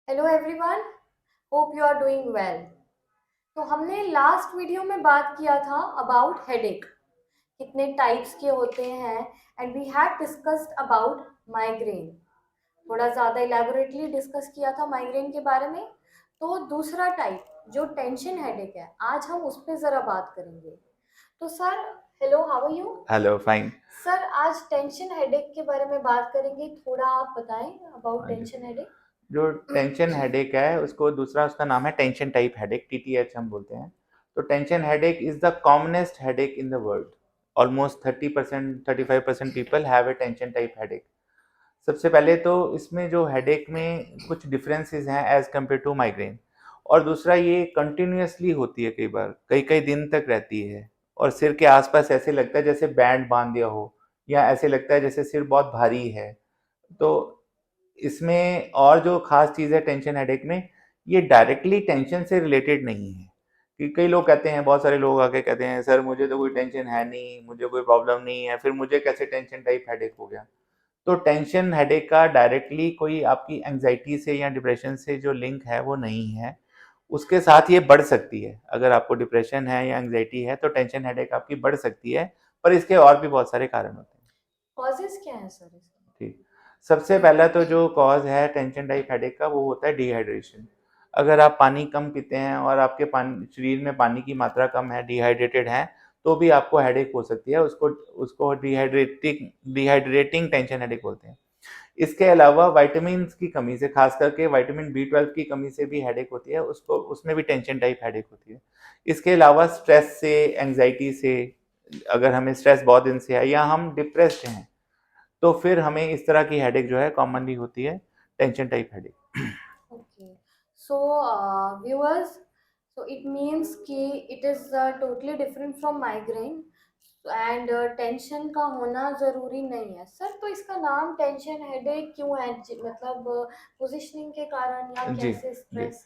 Hello everyone, hope you are doing well. तो हमने last video में बात किया था अबाउट हेडेक, कितने टाइप्स के होते हैं, and we have discussed about migraine. थोड़ा ज़्यादा इलेबोरेटली डिस्कस किया था माइग्रेन के बारे में। तो दूसरा टाइप जो टेंशन हेडेक है, आज हम उस पर ज़रा बात करेंगे। तो sir, hello, how are you? Hello, fine. Sir, आज टेंशन हेडेक के बारे में बात करेंगे, थोड़ा आप बताएं अबाउट हाँ जी। Tension headache. जो टेंशन हेडेक है उसको दूसरा उसका नाम है टेंशन टाइप हेडेक, टीटीएच हम बोलते हैं। तो tension headache is the commonest headache in the world. Almost 30% 35% people have a tension type headache. सबसे पहले तो इसमें जो हेडेक में कुछ डिफरेंसेस हैं एज कम्पेयर टू माइग्रेन। और दूसरा, ये कंटिन्यूअसली होती है, कई बार कई कई दिन तक रहती है। और सिर के आसपास ऐसे लगता है जैसे बैंड बांध दिया हो, या ऐसे लगता है जैसे सिर बहुत भारी है। तो इसमें और जो खास चीज़ है टेंशन हेडेक में, ये डायरेक्टली टेंशन से रिलेटेड नहीं है। कि कई लोग कहते हैं, बहुत सारे लोग आके कहते हैं, सर मुझे तो कोई टेंशन है नहीं, मुझे कोई प्रॉब्लम नहीं है, फिर मुझे कैसे टेंशन टाइप हेडेक हो गया। तो टेंशन हेडेक का डायरेक्टली कोई आपकी एंग्जाइटी से या डिप्रेशन से जो लिंक है वो नहीं है। उसके साथ ये बढ़ सकती है। अगर आपको डिप्रेशन है या एंग्जाइटी है तो टेंशन हेडेक आपकी बढ़ सकती है। पर इसके और भी बहुत सारे कारण होते हैं। कॉजेज क्या है सर इसके? ठीक। सबसे पहला तो जो कॉज है टेंशन टाइप हेडेक का, वो होता है डिहाइड्रेशन। अगर आप पानी कम पीते हैं और आपके पानी शरीर में पानी की मात्रा कम है, डिहाइड्रेटेड है, तो भी आपको हेडेक हो सकती है। उसको उसको डिहाइड्रेटिंग डिहाइड्रेटिंग टेंशन हेडेक बोलते हैं। इसके अलावा विटामिन की कमी से, खास करके विटामिन B12 की कमी से भी हेडेक होती है, उसको उसमें भी टेंशन टाइप हेडेक होती है। इसके अलावा स्ट्रेस से, एंग्जाइटी से, अगर हमें स्ट्रेस बहुत दिन से है या हम डिप्रेस्ड हैं, तो फिर हमें इस तरह की हेडेक जो है कॉमनली होती है, tension type headache. Okay. So, viewers, so it means कि it is totally different from migraine and tension का होना ज़रूरी नहीं है। सर, तो इसका नाम टेंशन हेडेक क्यों है? मतलब पोजिशनिंग के कारण या जी कैसे, जी। स्ट्रेस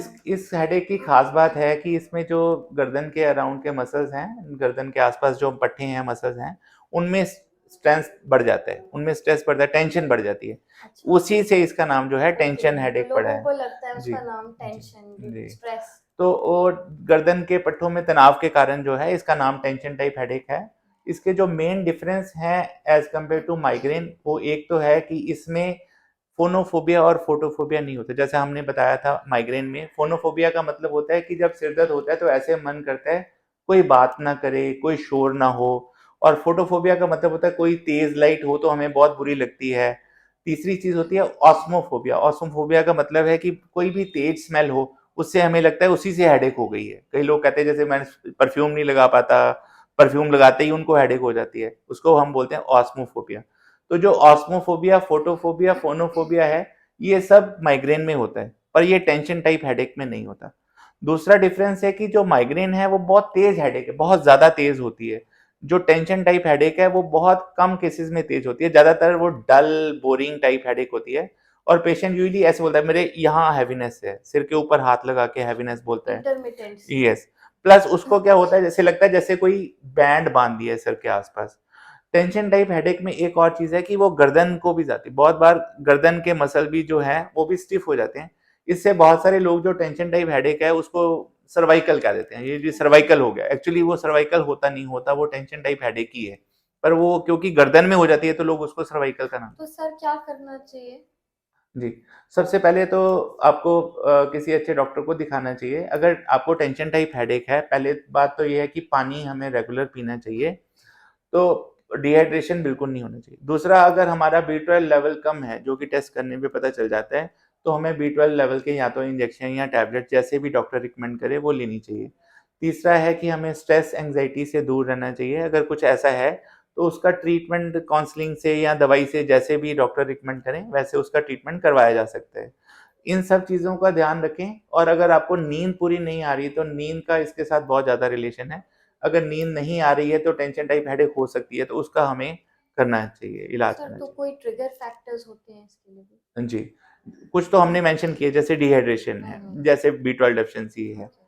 के इस हेडेक की खास बात है कि इसमें जो गर्दन के अराउंड के मसल्स हैं, गर्दन के आसपास जो पट्टे हैं, मसल्स हैं, उनमें स्ट्रेस बढ़ जाता है, उनमें स्ट्रेस बढ़ जाता है, टेंशन बढ़ जाती है। अच्छा। उसी से इसका नाम जो है ओके, टेंशन तो हेडेक पड़ा लोगों है। को लगता है जी उसका नाम जी टेंशन ड्यू जी। To stress. तो और गर्दन के पट्टों में तनाव के कारण जो है इसका नाम टेंशन टाइप हेडेक है। इसके जो मेन डिफरेंस है एज कम्पेयर टू माइग्रेन, वो एक तो है कि इसमें फोनोफोबिया और फोटोफोबिया नहीं होता। जैसे हमने बताया था, माइग्रेन में फोनोफोबिया का मतलब होता है कि जब सिर दर्द होता है तो ऐसे मन करता है कोई बात ना करे, कोई शोर ना हो। और फोटोफोबिया का मतलब होता है कोई तेज लाइट हो तो हमें बहुत बुरी लगती है। तीसरी चीज होती है ऑस्मोफोबिया। ऑस्मोफोबिया का मतलब है कि कोई भी तेज स्मेल हो, उससे हमें लगता है उसी से हेडेक हो गई है। कई लोग कहते हैं जैसे मैं परफ्यूम नहीं लगा पाता, परफ्यूम लगाते ही उनको हेडेक हो जाती है, उसको हम बोलते हैं ऑस्मोफोबिया। तो जो ऑस्मोफोबिया, फोटोफोबिया, फोनोफोबिया है, ये सब माइग्रेन में होता है, पर ये टेंशन टाइप हेडेक में नहीं होता। दूसरा डिफरेंस है कि जो माइग्रेन है वो बहुत तेज हेडेक है, बहुत ज्यादा तेज होती है। जो टेंशन टाइप हेडेक है वो बहुत कम केसेस में तेज होती है, ज्यादातर वो डल बोरिंग टाइप हेडेक होती है। और पेशेंट यूजली ऐसे बोलता है, मेरे यहाँ हैवीनेस है, सिर के ऊपर हाथ लगा के हैवीनेस बोलता है। इंटरमिटेंट सी। यस। प्लस उसको क्या होता है, जैसे लगता है जैसे कोई बैंड बांध दिया है सर के आसपास। टेंशन टाइप हेडेक में एक और चीज है कि वो गर्दन को भी जाती है, बहुत बार गर्दन के मसल भी जो है वो भी स्टिफ हो जाते हैं। इससे बहुत सारे लोग जो टेंशन टाइप हेडेक है उसको सर्वाइकल कह देते हैं, ये जो सर्वाइकल हो गया, एक्चुअली वो सर्वाइकल होता नहीं होता, वो टेंशन टाइप हेडेक ही है। पर वो क्योंकि गर्दन में हो जाती है तो लोग उसको सर्वाइकल का नाम। तो सर, क्या करना चाहिए? जी। सबसे पहले तो आपको किसी अच्छे डॉक्टर को दिखाना चाहिए। अगर आपको टेंशन टाइप हेडेक है, पहले बात तो ये है कि पानी हमें रेगुलर पीना चाहिए। तो डिहाइड्रेशन बिल्कुल नहीं होना चाहिए। दूसरा, अगर हमारा B12 लेवल कम है, जो कि टेस्ट करने पे पता चल जाता है, तो हमें B12 लेवल के या तो इंजेक्शन या टैबलेट, जैसे भी डॉक्टर रिकमेंड करे, वो लेनी चाहिए। तीसरा है कि हमें स्ट्रेस एंग्जाइटी से दूर रहना चाहिए। अगर कुछ ऐसा है तो उसका ट्रीटमेंट काउंसलिंग से या दवाई से, जैसे भी डॉक्टर रिकमेंड करें वैसे उसका ट्रीटमेंट करवाया जा सकता है। इन सब चीज़ों का ध्यान रखें। और अगर आपको नींद पूरी नहीं आ रही, तो नींद का इसके साथ बहुत ज़्यादा रिलेशन है। अगर नींद नहीं आ रही है तो टेंशन टाइप हेडेक हो सकती है, तो उसका हमें करना चाहिए, इलाज सर, करना तो चाहिए। कोई ट्रिगर फैक्टर्स होते हैं इसके लिए भी? जी। कुछ तो हमने मेंशन किए, जैसे डिहाइड्रेशन है, जैसे B12 डेफिशिएंसी है। ओके।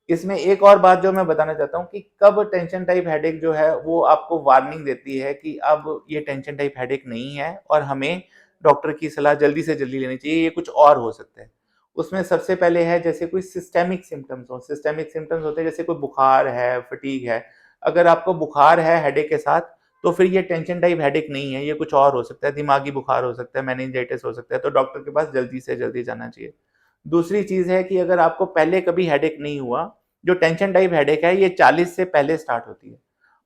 इसमें एक और बात जो मैं बताना चाहता हूँ कि कब टेंशन टाइप हेडेक जो है वो आपको वार्निंग देती है कि अब ये टेंशन टाइप हेडेक नहीं है और हमें डॉक्टर की सलाह जल्दी से जल्दी लेनी चाहिए, ये कुछ और हो सकता है। उसमें सबसे पहले है जैसे कोई सिस्टेमिक सिम्पटम्स हो, सिस्टेमिक सिम्पटम्स होते हैं जैसे कोई बुखार है, फटीग है। अगर आपको बुखार है हेडेक के साथ, तो फिर ये टेंशन टाइप हेडेक नहीं है, ये कुछ और हो सकता है, दिमागी बुखार हो सकता है, मेनिंजाइटिस हो सकता है, तो डॉक्टर के पास जल्दी से जल्दी जाना चाहिए। दूसरी चीज़ है कि अगर आपको पहले कभी हेडेक नहीं हुआ, जो टेंशन टाइप हेडेक है ये 40 से पहले स्टार्ट होती है।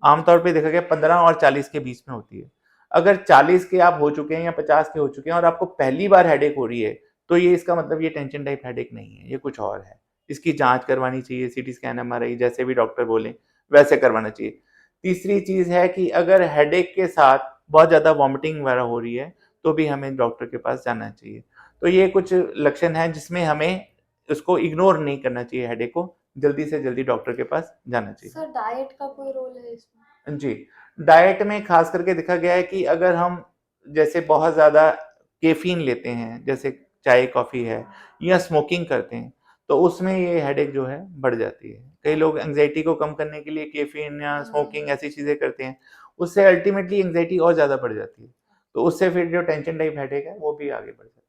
आमतौर पे देखा गया 15 और 40 के बीच में होती है। अगर 40 के आप हो चुके हैं या 50 के हो चुके हैं और आपको पहली बार हेडेक हो रही है, तो ये इसका मतलब ये टेंशन टाइप हेडेक नहीं है, ये कुछ और है। इसकी जांच करवानी चाहिए, सीटी स्कैन, एमआरआई जैसे भी डॉक्टर बोले वैसे करवाना चाहिए। तीसरी चीज़ है कि अगर हेडेक के साथ बहुत ज़्यादा वॉमिटिंग वगैरह हो रही है, तो भी हमें डॉक्टर के पास जाना चाहिए। तो ये कुछ लक्षण हैं जिसमें हमें उसको इग्नोर नहीं करना चाहिए, हेडेक को जल्दी से जल्दी डॉक्टर के पास जाना चाहिए। सर डाइट का कोई रोल है इसमें? जी, डाइट में खास करके देखा गया है कि अगर हम जैसे बहुत ज़्यादा कैफ़ीन लेते हैं, जैसे चाय, कॉफ़ी है या स्मोकिंग करते हैं, तो उसमें ये हेडेक जो है बढ़ जाती है। कई लोग एंग्ज़ायटी को कम करने के लिए कैफ़ीन या स्मोकिंग ऐसी चीज़ें करते हैं, उससे अल्टीमेटली एंग्ज़ायटी और ज़्यादा बढ़ जाती है। तो उससे फिर जो टेंशन टाइप हेडेक है, वो भी आगे बढ़ जाती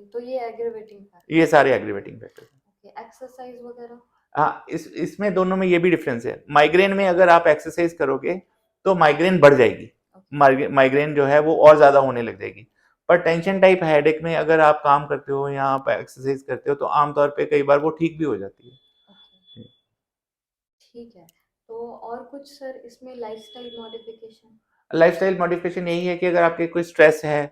तो ये एग्रीवेटिंग है। ये सारे एग्रीवेटिंग फैक्टर्स हैं। फैक्टर, एक्सरसाइज वगैरह? हाँ, इसमें दोनों में ये भी डिफरेंस है। माइग्रेन में अगर आप एक्सरसाइज करोगे तो माइग्रेन बढ़ जाएगी, माइग्रेन जो है वो और ज्यादा होने लग जाएगी। पर टेंशन टाइप हेडेक में अगर आप काम करते हो या आप एक्सरसाइज करते हो तो आमतौर पे कई बार वो ठीक भी हो जाती है। ओके, ठीक है। तो और कुछ सर इसमें लाइफस्टाइल मॉडिफिकेशन? लाइफस्टाइल मॉडिफिकेशन यही है कि अगर आपके कोई स्ट्रेस है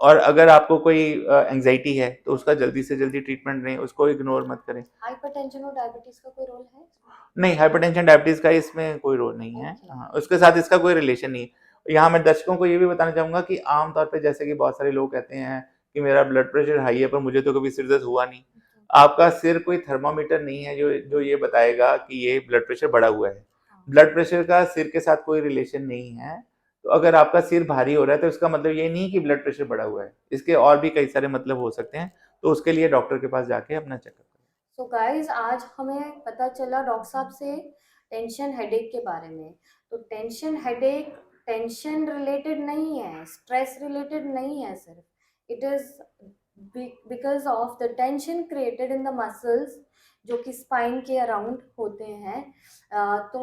और अगर आपको कोई एंग्जाइटी है तो उसका जल्दी से जल्दी ट्रीटमेंट लें, उसको इग्नोर मत करें। हाइपरटेंशन और डायबिटीज का कोई रोल है इसमें? नहीं, हाइपरटेंशन डायबिटीज का इसमें कोई रोल नहीं है। ओके। हाँ, उसके साथ इसका कोई रिलेशन नहीं है। यहाँ मैं दर्शकों को ये भी बताना चाहूंगा कि आमतौर पे जैसे कि बहुत सारे लोग कहते हैं कि मेरा ब्लड प्रेशर हाई है पर मुझे तो कभी सिर दर्द हुआ नहीं। आपका सिर कोई थर्मामीटर नहीं है जो जो ये बताएगा कि ये ब्लड प्रेशर बढ़ा हुआ है। ब्लड प्रेशर का सिर के साथ कोई रिलेशन नहीं है। तो अगर आपका सिर भारी हो रहा है तो इसका मतलब ये नहीं कि ब्लड प्रेशर बढ़ा हुआ है, इसके और भी कई सारे मतलब हो सकते हैं। तो उसके लिए डॉक्टर के पास जाके अपना चेकअप करें। सो गाइस, आज हमें पता चला डॉक्टर साहब से टेंशन हेडेक के बारे में। तो टेंशन हेडेक टेंशन रिलेटेड नहीं है, स्ट्रेस रिलेटेड नहीं है सिर्फ। It is because of the tension created in the muscles जो कि स्पाइन के अराउंड होते हैं। तो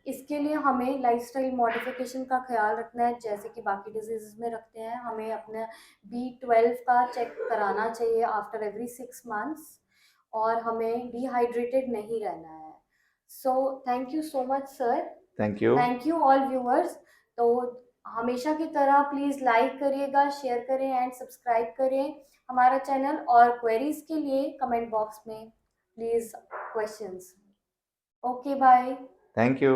इसके लिए हमें लाइफस्टाइल मॉडिफिकेशन का ख्याल रखना है, जैसे कि बाकी डिजीज़ में रखते हैं। हमें अपना B12 का चेक कराना चाहिए आफ्टर एवरी 6 मंथ्स, और हमें डिहाइड्रेटेड नहीं रहना है। So thank you so much sir. Thank you. Thank you all viewers. तो हमेशा की तरह प्लीज़ लाइक करिएगा, शेयर करें एंड सब्सक्राइब करें हमारा चैनल, और क्वेरीज के लिए कमेंट बॉक्स में please questions. Okay, bye. Thank you.